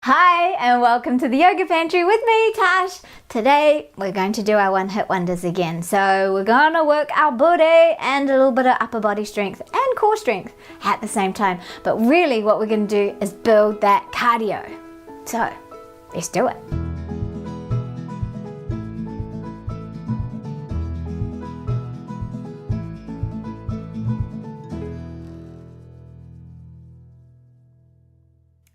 Hi and welcome to the Yoga Pantry with me, Tash. Today we're going to do our one hit wonders again. So we're going to work our booty and a little bit of upper body strength and core strength at the same time. But really what we're going to do is build that cardio. So let's do it.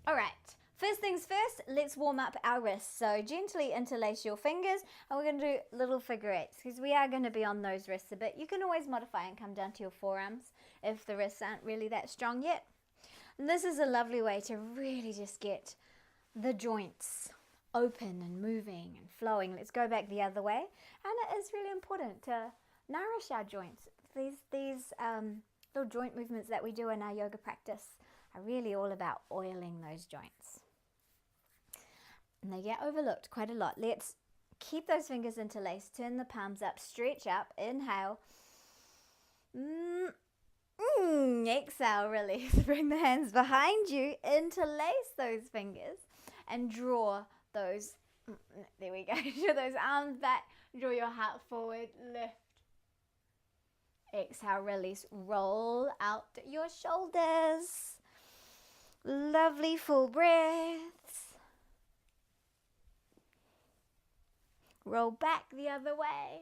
Alright, first things first, let's warm up our wrists. So gently interlace your fingers and we're going to do little figure eights because we are going to be on those wrists a bit. You can always modify and come down to your forearms if the wrists aren't really that strong yet. And this is a lovely way to really just get the joints open and moving and flowing. Let's go back the other way. And it is really important to nourish our joints. These little joint movements that we do in our yoga practice are really all about oiling those joints. And they get overlooked quite a lot. Let's keep those fingers interlaced. Turn the palms up, stretch up, inhale. Exhale, release. Bring the hands behind you, interlace those fingers and draw those, there we go, draw those arms back, draw your heart forward, lift. Exhale, release, roll out your shoulders. Lovely full breaths. Roll back the other way.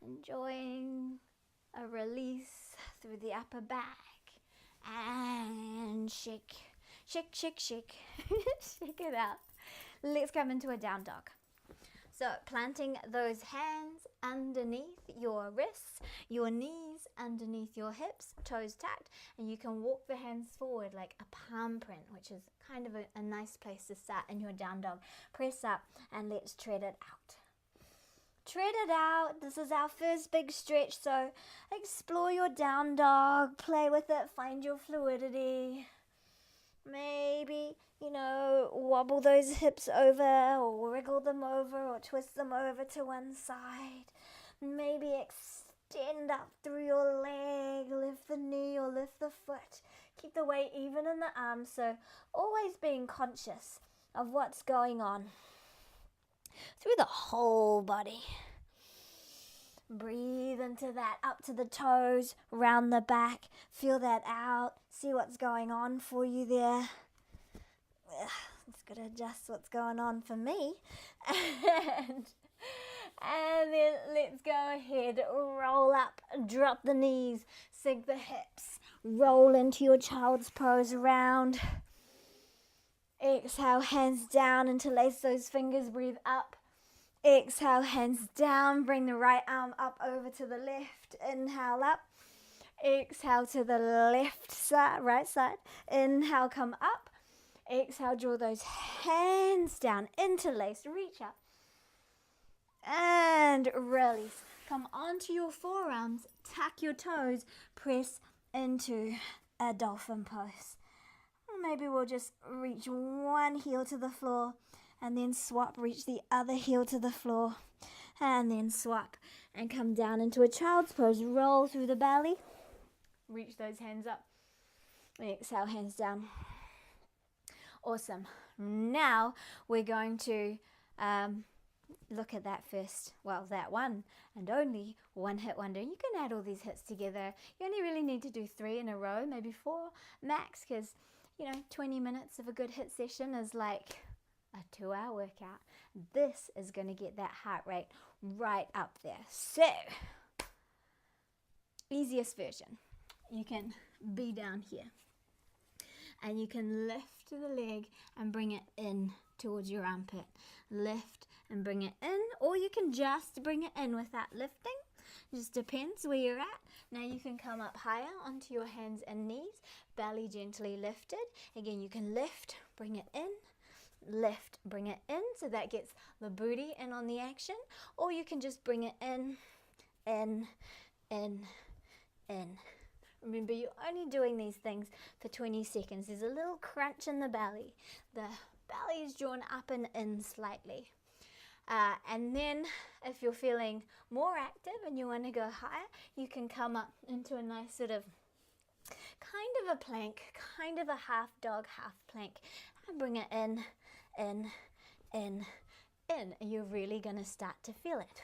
Enjoying a release through the upper back. And shake, shake, shake, shake. Shake it out. Let's come into a down dog. So planting those hands underneath your wrists, your knees underneath your hips, toes tucked, and you can walk the hands forward like a palm print, which is kind of a nice place to start in your down dog. Press up and let's tread it out. Tread it out. This is our first big stretch, so explore your down dog, play with it, find your fluidity. Maybe, wobble those hips over or wriggle them over or twist them over to one side. Maybe extend up through your leg, lift the knee or lift the foot. Keep the weight even in the arms, so always being conscious of what's going on through the whole body. Breathe into that, up to the toes, round the back. Feel that out. See what's going on for you there. It's going to adjust what's going on for me. And then let's go ahead. Roll up, drop the knees, sink the hips. Roll into your child's pose around. Exhale, hands down, interlace those fingers, breathe up. Exhale, hands down, bring the right arm up over to the left. Inhale up. Exhale to the left side, right side. Inhale, come up. Exhale, draw those hands down, interlace, reach up. And release. Come onto your forearms, tuck your toes, press into a dolphin pose. Maybe we'll just reach one heel to the floor and then swap, reach the other heel to the floor and then swap and come down into a child's pose. Roll through the belly, reach those hands up, exhale, hands down. Awesome. Now we're going to look at that first, that one and only one hit wonder. You can add all these hits together. You only really need to do 3 in a row, maybe 4 max, because 20 minutes of a good hit session is like a 2-hour workout. This is going to get that heart rate right up there. So, easiest version. You can be down here. And you can lift the leg and bring it in towards your armpit. Lift and bring it in. Or you can just bring it in without lifting. Just depends where you're at. Now you can come up higher onto your hands and knees. Belly gently lifted. Again, you can lift, bring it in. Lift, bring it in, so that gets the booty in on the action, or you can just bring it in. Remember, you're only doing these things for 20 seconds. There's a little crunch in the belly. The belly is drawn up and in slightly. And then if you're feeling more active and you want to go higher, you can come up into a nice sort of kind of a plank, kind of a half dog, half plank, and bring it in, in, in, in. And you're really going to start to feel it.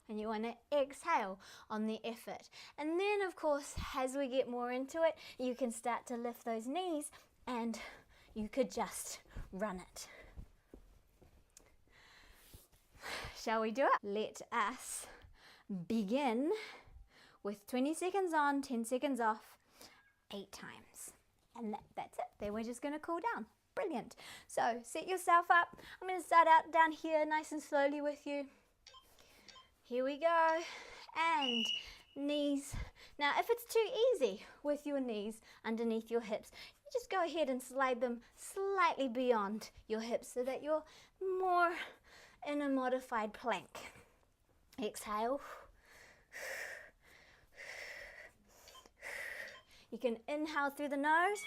And you want to exhale on the effort. And then, of course, as we get more into it, you can start to lift those knees and you could just run it. Shall we do it? Let us begin with 20 seconds on, 10 seconds off, 8 times. And that's it. Then we're just going to cool down. Brilliant. So set yourself up. I'm going to start out down here nice and slowly with you. Here we go. And knees. Now, if it's too easy with your knees underneath your hips, you just go ahead and slide them slightly beyond your hips so that you're more in a modified plank. Exhale. You can inhale through the nose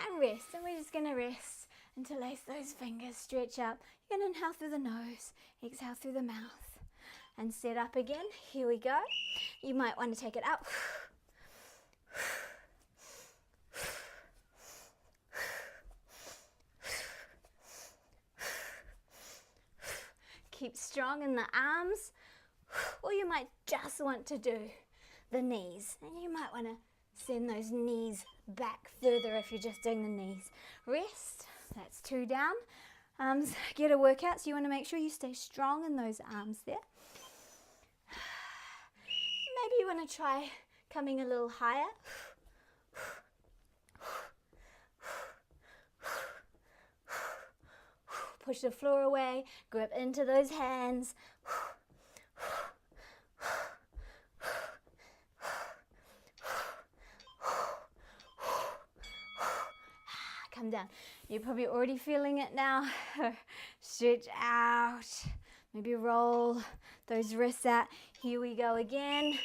and rest. And we're just going to rest until those fingers stretch up. You can inhale through the nose, exhale through the mouth, and set up again. Here we go. You might want to take it up. Keep strong in the arms, or you might just want to do the knees. And you might want to send those knees back further if you're just doing the knees. Rest, that's 2 down. Arms get a workout, so you want to make sure you stay strong in those arms there. Maybe you want to try coming a little higher. Push the floor away, grip into those hands. Come down. You're probably already feeling it now. Stretch out. Maybe roll those wrists out. Here we go again.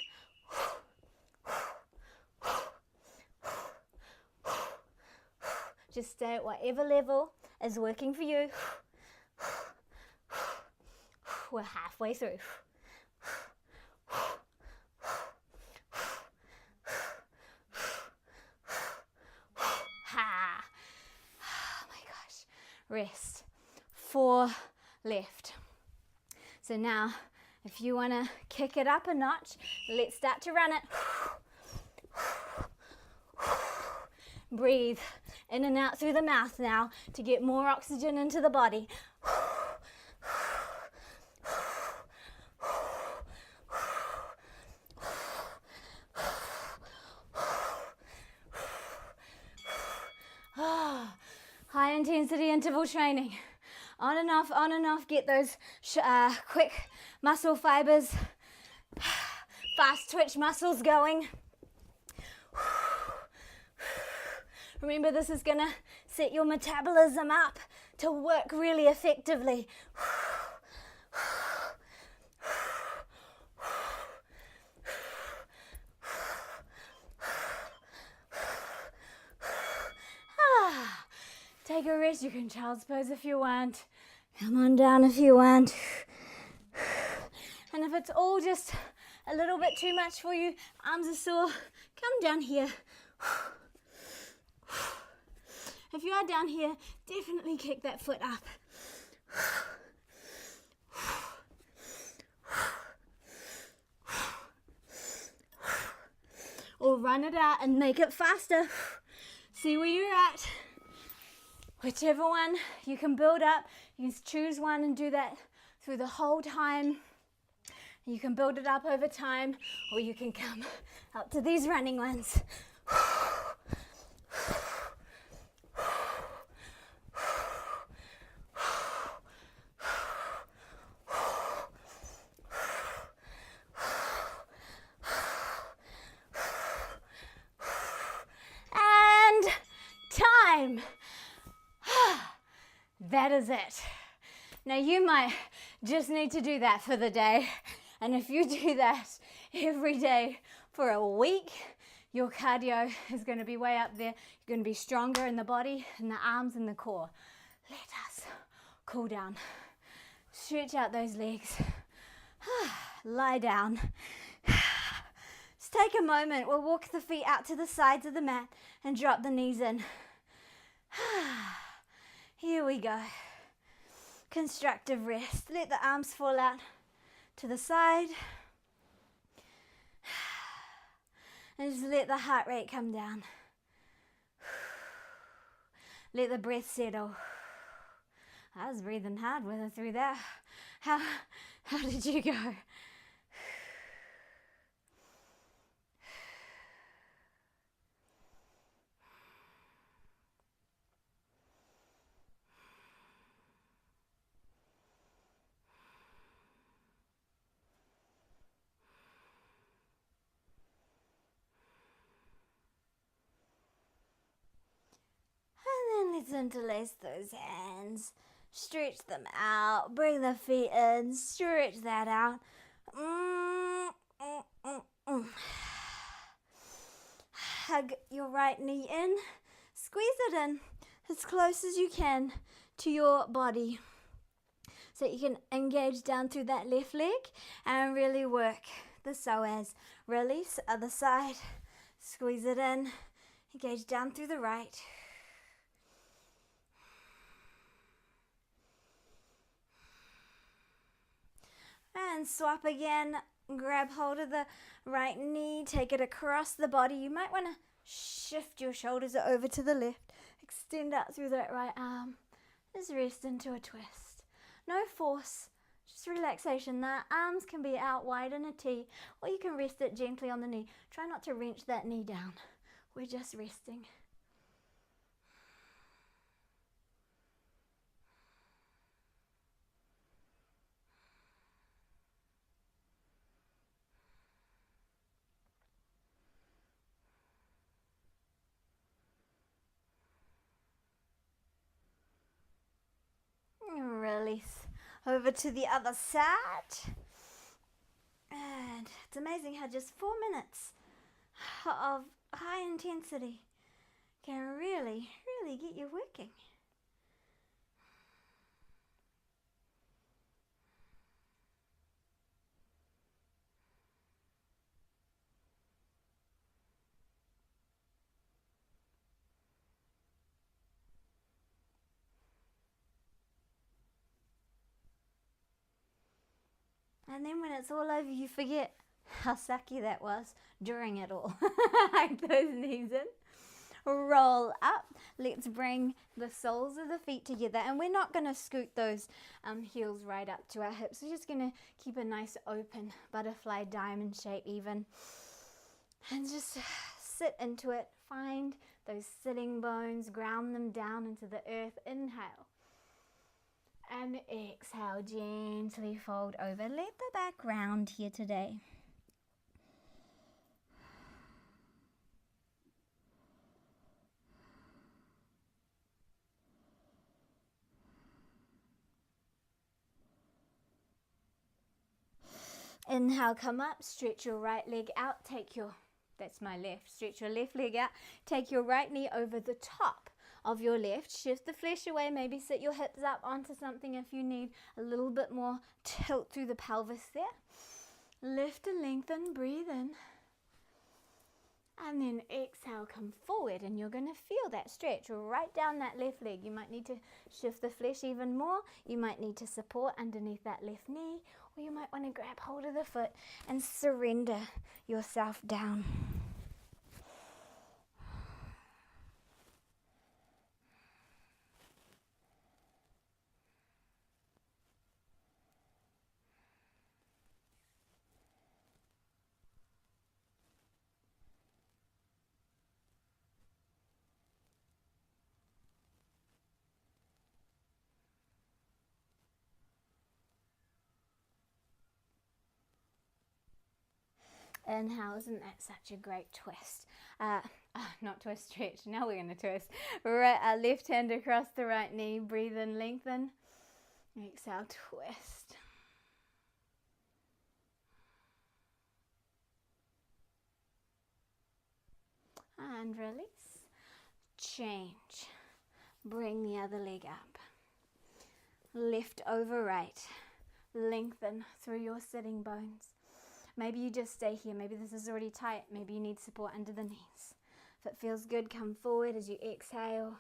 Just stay at whatever level is working for you. We're halfway through. Ha! Oh my gosh. Rest. 4 left. So now, if you want to kick it up a notch, let's start to run it. Breathe in and out through the mouth now to get more oxygen into the body. High intensity interval training. On and off, get those quick muscle fibers, fast twitch muscles going. Remember, this is gonna set your metabolism up to work really effectively. Take a rest. You can child's pose if you want. Come on down if you want. And if it's all just a little bit too much for you, arms are sore, come down here. If you are down here, definitely kick that foot up. Or run it out and make it faster. See where you're at. Whichever one you can build up, you can choose one and do that through the whole time. You can build it up over time, or you can come up to these running ones. And time. That is it. Now you might just need to do that for the day. And if you do that every day for a week, your cardio is going to be way up there. You're going to be stronger in the body, in the arms, and the core. Let us cool down. Stretch out those legs. Lie down. Just take a moment. We'll walk the feet out to the sides of the mat and drop the knees in. Here we go. Constructive rest. Let the arms fall out to the side. And just let the heart rate come down. Let the breath settle. I was breathing hard with her through that. How did you go? And then let's interlace those hands. Stretch them out. Bring the feet in. Stretch that out. Hug your right knee in. Squeeze it in as close as you can to your body. So you can engage down through that left leg and really work the psoas. Release, other side. Squeeze it in. Engage down through the right. And swap again. Grab hold of the right knee. Take it across the body. You might want to shift your shoulders over to the left. Extend out through that right arm. Just rest into a twist. No force. Just relaxation. The arms can be out wide in a T, or you can rest it gently on the knee. Try not to wrench that knee down. We're just resting. Release over to the other side. And it's amazing how just 4 minutes of high intensity can really get you working. And then when it's all over, you forget how sucky that was during it all. Hug those knees in. Roll up. Let's bring the soles of the feet together. And we're not going to scoot those heels right up to our hips. We're just going to keep a nice open butterfly diamond shape even. And just sit into it. Find those sitting bones. Ground them down into the earth. Inhale. And exhale, gently fold over. Let the back round here today. Inhale, come up, stretch your right leg out, that's my left, stretch your left leg out, take your right knee over the top of your left, shift the flesh away, maybe sit your hips up onto something if you need a little bit more tilt through the pelvis there. Lift and lengthen, breathe in. And then exhale, come forward, and you're going to feel that stretch right down that left leg. You might need to shift the flesh even more. You might need to support underneath that left knee, or you might want to grab hold of the foot and surrender yourself down. Inhale, isn't that such a great twist? Not twist, stretch. Now we're going to twist. Left hand across the right knee. Breathe in, lengthen. Exhale, twist. And release. Change. Bring the other leg up. Left over right. Lengthen through your sitting bones. Maybe you just stay here. Maybe this is already tight. Maybe you need support under the knees. If it feels good, come forward as you exhale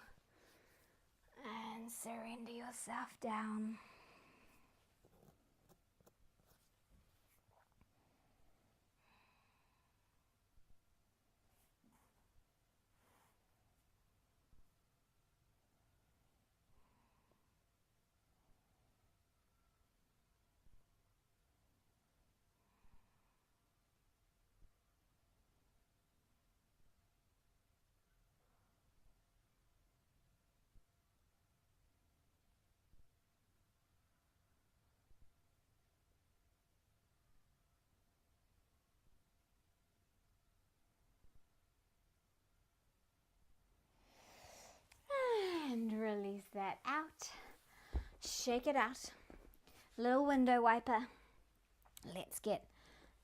and surrender yourself down. And release that out. Shake it out. Little window wiper. Let's get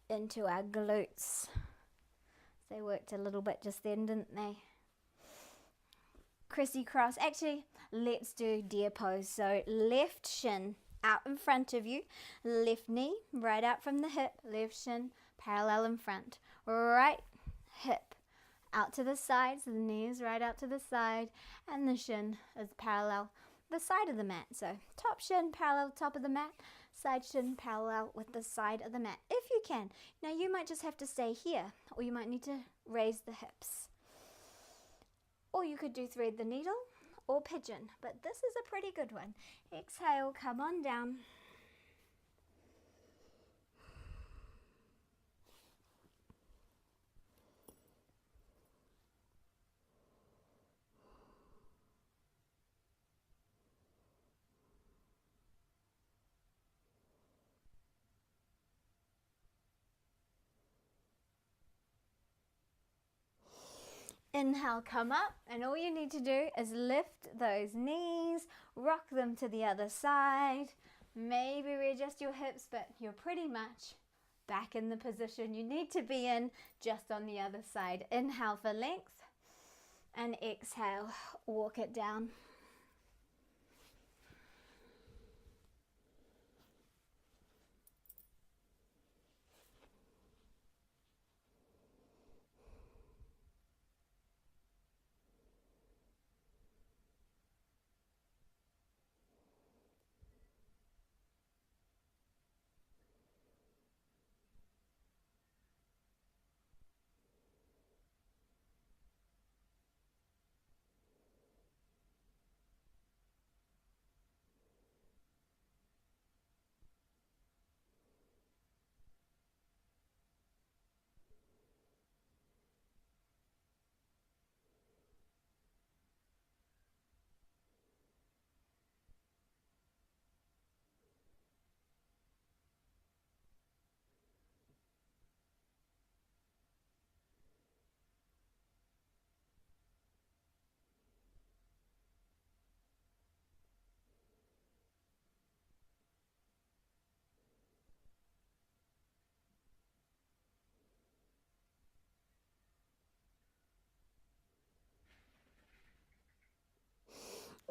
into our glutes. They worked a little bit just then, didn't they? Crissy-cross. Actually, let's do deer pose. So left shin out in front of you. Left knee right out from the hip. Left shin parallel in front. Right hip out to the side. So the knee is right out to the side. And the shin is parallel the side of the mat. So top shin parallel top of the mat. Side shin parallel with the side of the mat, if you can. Now you might just have to stay here, or you might need to raise the hips. Or you could do thread the needle or pigeon, but this is a pretty good one. Exhale, come on down. Inhale, come up, and all you need to do is lift those knees, rock them to the other side, maybe readjust your hips, but you're pretty much back in the position you need to be in, just on the other side. Inhale for length, and exhale, walk it down.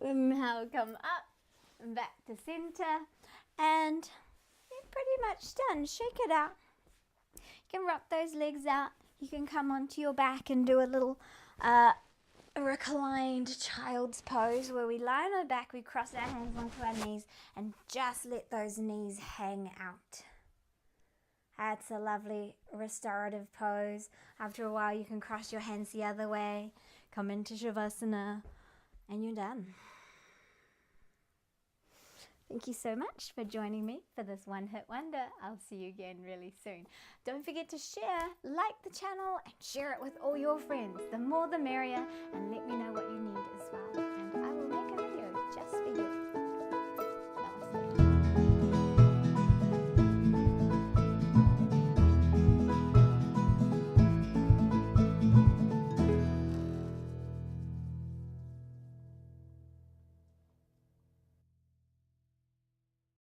Inhale, come up, back to center, and you're pretty much done. Shake it out. You can rock those legs out. You can come onto your back and do a little reclined child's pose where we lie on our back, we cross our hands onto our knees, and just let those knees hang out. That's a lovely restorative pose. After a while, you can cross your hands the other way, come into Shavasana, and you're done. Thank you so much for joining me for this One Hit Wonder. I'll see you again really soon. Don't forget to share, like the channel, and share it with all your friends. The more the merrier, and let me know what you need as well.